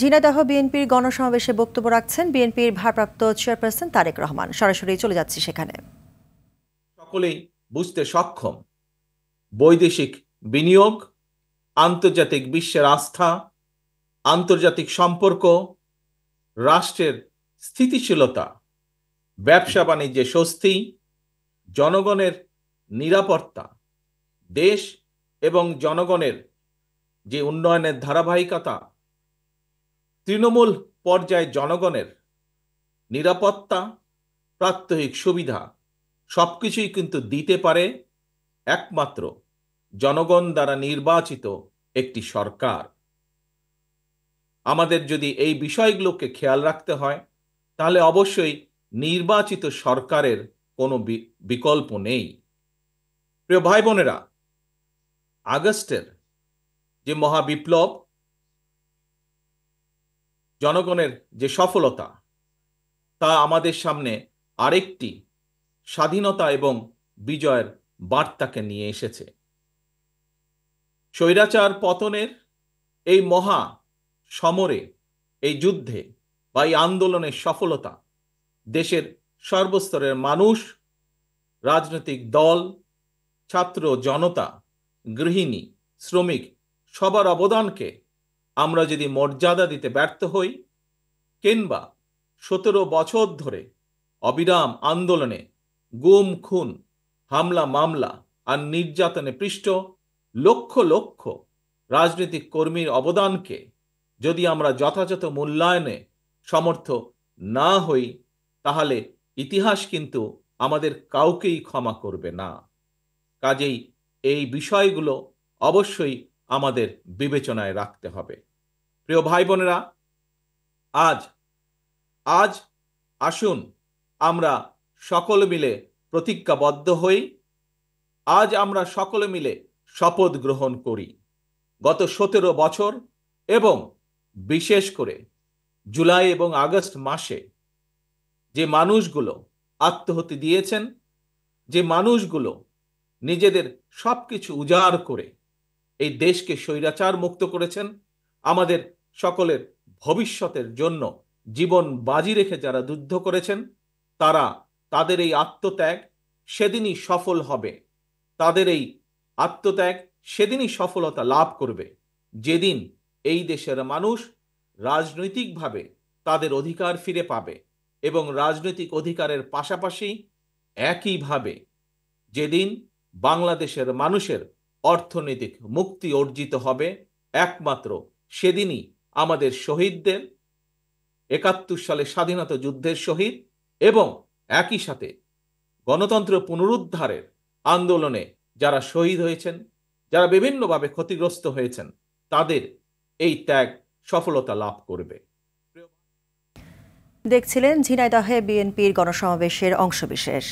ঝিনাইদহ বিএনপির গণসমাবেশে বক্তব্য রাখছেন বিএনপির ভারপ্রাপ্ত চেয়ারপারসন তারেক রহমান। সরাসরি চলে যাচ্ছি সেখানে। সকলেই বুঝতে সক্ষম, বৈদেশিক বিনিয়োগ, আন্তর্জাতিক বিশ্বের আস্থা, আন্তর্জাতিক সম্পর্ক, রাষ্ট্রের স্থিতিশীলতা, ব্যবসা বাণিজ্যে স্বস্তি, জনগণের নিরাপত্তা, দেশ এবং জনগণের যে উন্নয়নের ধারাবাহিকতা, তৃণমূল পর্যায়ে জনগণের নিরাপত্তা, প্রাত্যহিক সুবিধা সবকিছুই কিন্তু দিতে পারে একমাত্র জনগণ দ্বারা নির্বাচিত একটি সরকার। আমাদের যদি এই বিষয়গুলোকে খেয়াল রাখতে হয়, তাহলে অবশ্যই নির্বাচিত সরকারের কোনো বিকল্প নেই। প্রিয় ভাই বোনেরা, আগস্টের যে মহাবিপ্লব, জনগণের যে সফলতা, তা আমাদের সামনে আরেকটি স্বাধীনতা এবং বিজয়ের বার্তাকে নিয়ে এসেছে। স্বৈরাচার পতনের এই মহা সমরে, এই যুদ্ধে বা এই আন্দোলনের সফলতা দেশের সর্বস্তরের মানুষ, রাজনৈতিক দল, ছাত্র জনতা, গৃহিণী, শ্রমিক সবার অবদানকে আমরা যদি মর্যাদা দিতে ব্যর্থ হই, কিংবা 17 বছর ধরে অবিরাম আন্দোলনে গুম খুন, হামলা মামলা আর নির্যাতনে পৃষ্ঠ লক্ষ লক্ষ রাজনৈতিক কর্মীর অবদানকে যদি আমরা যথাযথ মূল্যায়নে সমর্থ না হই, তাহলে ইতিহাস কিন্তু আমাদের কাউকেই ক্ষমা করবে না। কাজেই এই বিষয়গুলো অবশ্যই আমাদের বিবেচনায় রাখতে হবে। প্রিয় ভাই বোনেরা, আজ আসুন আমরা সকলে মিলে প্রতিজ্ঞাবদ্ধ হই। আজ আমরা সকলে মিলে শপথ গ্রহণ করি, গত 17 বছর এবং বিশেষ করে জুলাই এবং আগস্ট মাসে যে মানুষগুলো আত্মহতি দিয়েছেন, যে মানুষগুলো নিজেদের সবকিছু উজাড় করে এই দেশকে স্বৈরাচার মুক্ত করেছেন, আমাদের সকলের ভবিষ্যতের জন্য জীবন বাজি রেখে যারা যুদ্ধ করেছেন, তাদের এই আত্মত্যাগ সেদিনই সফল হবে। তাদের এই আত্মত্যাগ সেদিনই সফলতা লাভ করবে, যেদিন এই দেশের মানুষ রাজনৈতিকভাবে তাদের অধিকার ফিরে পাবে এবং রাজনৈতিক অধিকারের পাশাপাশি একইভাবে যেদিন বাংলাদেশের মানুষের অর্থনৈতিক মুক্তি অর্জিত হবে, একমাত্র সেদিনই আমাদের শহীদদের, ৭১ সালে স্বাধীনতা যুদ্ধের শহীদ এবং একই সাথে গণতন্ত্র পুনরুদ্ধারের আন্দোলনে যারা শহীদ হয়েছেন, যারা বিভিন্নভাবে ক্ষতিগ্রস্ত হয়েছেন, তাদের এই ত্যাগ সফলতা লাভ করবে। দেখছিলেন ঝিনাইদহে বিএনপির গণসমাবেশের অংশবিশেষ।